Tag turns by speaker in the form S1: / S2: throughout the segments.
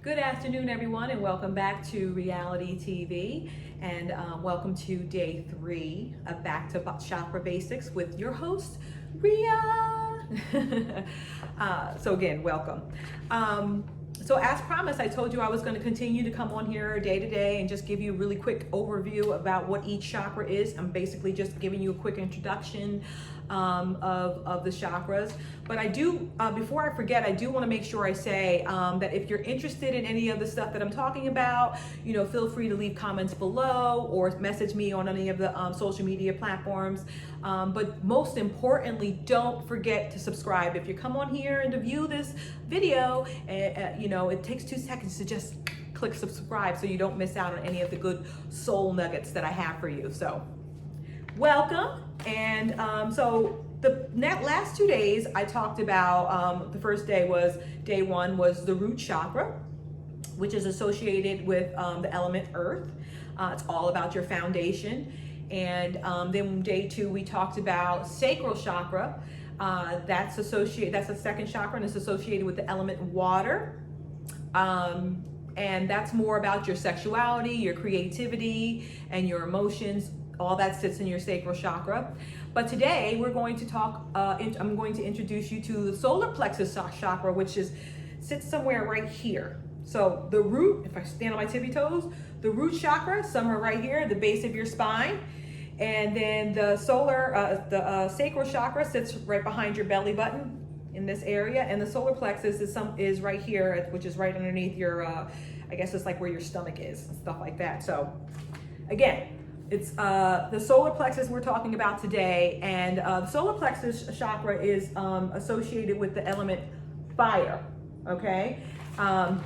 S1: Good afternoon, everyone, and welcome back to Reality TV. And welcome to day 3 of Back to Chakra Basics with your host, Ria. So again, welcome. So as promised, I told you I was going to continue to come on here day to day and just give you a really quick overview about what each chakra is. I'm basically just giving you a quick introduction of the chakras. But I do, before I forget, I do want to make sure I say that if you're interested in any of the stuff that I'm talking about, feel free to leave comments below or message me on any of the social media platforms. But most importantly, don't forget to subscribe. If you come on here and to view this video, it takes 2 seconds to just click subscribe so you don't miss out on any of the good soul nuggets that I have for you. So welcome. And so the last 2 days I talked about, the first day was day 1 was the root chakra, which is associated with the element earth. It's all about your foundation. And then day 2 we talked about sacral chakra. That's the second chakra, and it's associated with the element water. And that's more about your sexuality, your creativity, and your emotions. All that sits in your sacral chakra. But today we're going to talk, I'm going to introduce you to the solar plexus chakra, which sits somewhere right here. So the root, if I stand on my tippy toes, the root chakra, somewhere right here at the base of your spine. And then the sacral chakra sits right behind your belly button in this area. And the solar plexus is right here, which is right underneath your, I guess it's like where your stomach is and stuff like that. So again, it's the solar plexus we're talking about today, and the solar plexus chakra is associated with the element fire, okay? And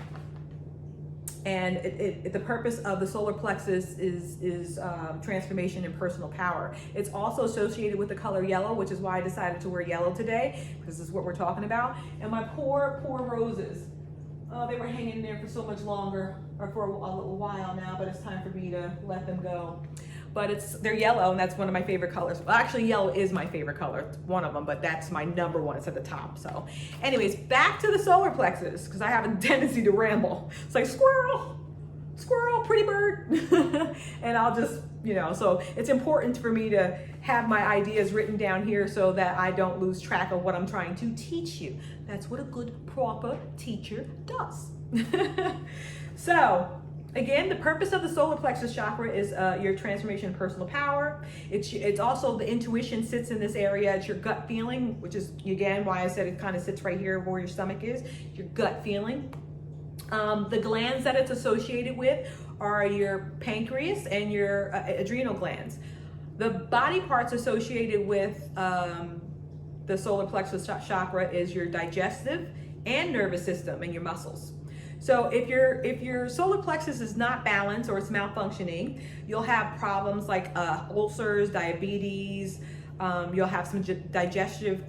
S1: the purpose of the solar plexus is transformation and personal power. It's also associated with the color yellow, which is why I decided to wear yellow today, because this is what we're talking about. And my poor roses, they were hanging there for so much longer, or for a little while now, but it's time for me to let them go. But they're yellow, and that's one of my favorite colors. Well, actually, yellow is my favorite color. It's one of them, but that's my number one. It's at the top. So anyways, back to the solar plexus, because I have a tendency to ramble. It's like squirrel, pretty bird. And I'll just, so it's important for me to have my ideas written down here so that I don't lose track of what I'm trying to teach you. That's what a good, proper teacher does. So again, the purpose of the solar plexus chakra is your transformation and personal power. It's also the intuition sits in this area. It's your gut feeling, which is, again, why I said it kind of sits right here where your stomach is, your gut feeling. The glands that it's associated with are your pancreas and your adrenal glands. The body parts associated with the solar plexus chakra is your digestive and nervous system and your muscles. So if your solar plexus is not balanced or it's malfunctioning, you'll have problems like ulcers, diabetes. You'll have some digestive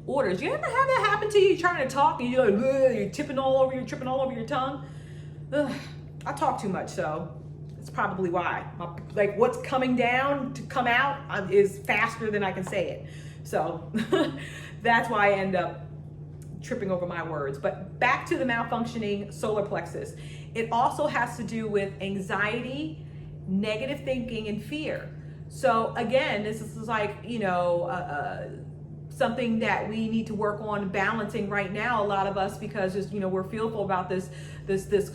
S1: orders. You ever have that happen to you? You're trying to talk and you're tripping all over your tongue. I talk too much, so it's probably why. Like what's coming down to come out is faster than I can say it. So that's why I end up tripping over my words. But back to the malfunctioning solar plexus. It also has to do with anxiety, negative thinking, and fear. So again, this is like, something that we need to work on balancing right now, a lot of us, because just, we're fearful about this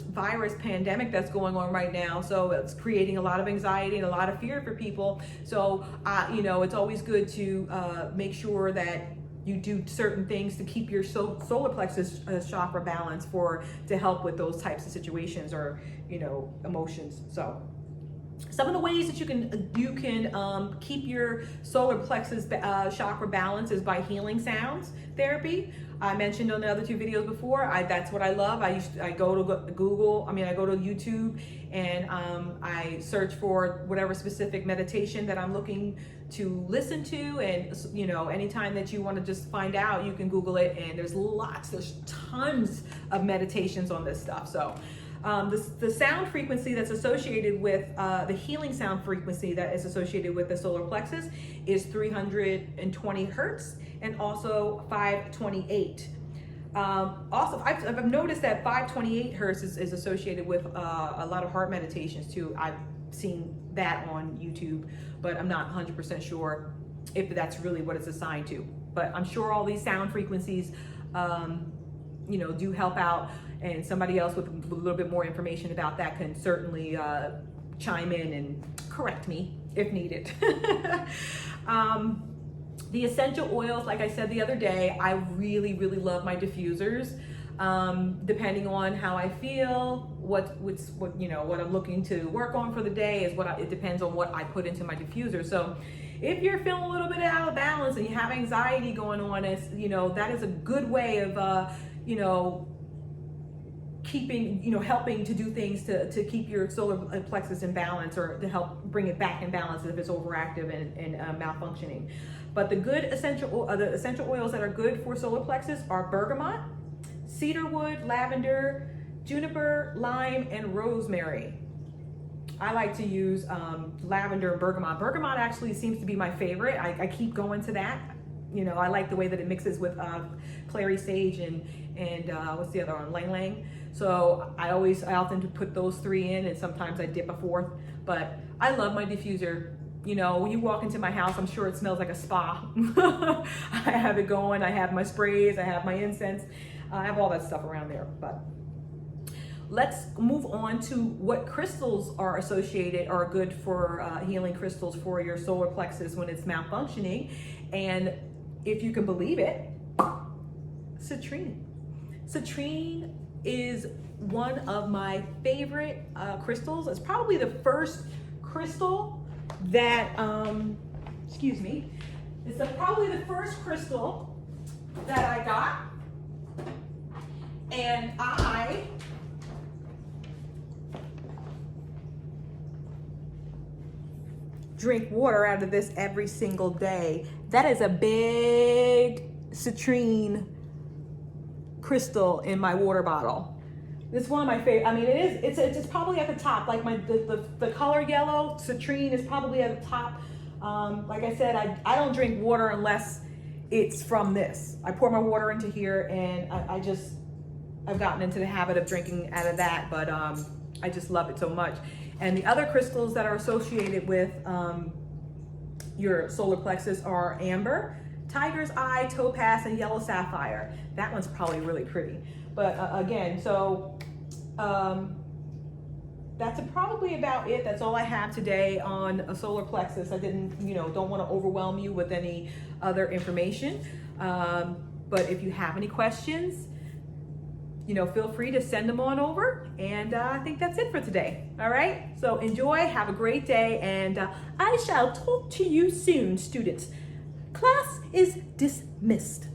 S1: virus pandemic that's going on right now. So it's creating a lot of anxiety and a lot of fear for people. So, it's always good to make sure that you do certain things to keep your solar plexus chakra balanced to help with those types of situations or, emotions. So some of the ways that you can keep your solar plexus chakra balance is by healing sounds therapy. I mentioned on the other 2 videos before, that's what I love. I go to YouTube and I search for whatever specific meditation that I'm looking to listen to. And, anytime that you want to just find out, you can Google it, and there's tons of meditations on this stuff. So the sound frequency that's associated with the healing sound frequency that is associated with the solar plexus is 320 hertz and also 528. Also, I've noticed that 528 hertz is associated with a lot of heart meditations too. I've seen that on YouTube, but I'm not 100% sure if that's really what it's assigned to. But I'm sure all these sound frequencies, do help out, and somebody else with a little bit more information about that can certainly chime in and correct me if needed. The essential oils, like I said the other day, I really, really love my diffusers. Depending on how I feel, what I'm looking to work on for the day it depends on what I put into my diffuser. So if you're feeling a little bit out of balance and you have anxiety going on, that is a good way of, helping to do things to keep your solar plexus in balance, or to help bring it back in balance if it's overactive and malfunctioning. But the essential oils that are good for solar plexus are bergamot, cedarwood, lavender, juniper, lime, and rosemary. I like to use lavender and bergamot. Bergamot actually seems to be my favorite. I keep going to that. I like the way that it mixes with clary sage and what's the other one? Lang Lang. So I often put those three in, and sometimes I dip a fourth. But I love my diffuser. When you walk into my house, I'm sure it smells like a spa. I have it going. I have my sprays. I have my incense. I have all that stuff around there. But let's move on to what crystals are associated or good for healing crystals for your solar plexus when it's malfunctioning. And if you can believe it, citrine. Citrine is one of my favorite crystals. It's probably the first crystal that, it's probably the first crystal that I got. And I drink water out of this every single day. That is a big citrine crystal in my water bottle. It's one of my favorite. I mean, it's probably at the top. Like the color yellow, citrine is probably at the top. Like I said, I don't drink water unless it's from this. I pour my water into here, and I've gotten into the habit of drinking out of that, but I just love it so much. And the other crystals that are associated with your solar plexus are amber, tiger's eye, topaz, and yellow sapphire. That one's probably really pretty. But again, so that's probably about it. That's all I have today on a solar plexus. I don't want to overwhelm you with any other information. But if you have any questions, feel free to send them on over. And I think that's it for today. All right. So enjoy, have a great day, and I shall talk to you soon, students. Class is dismissed.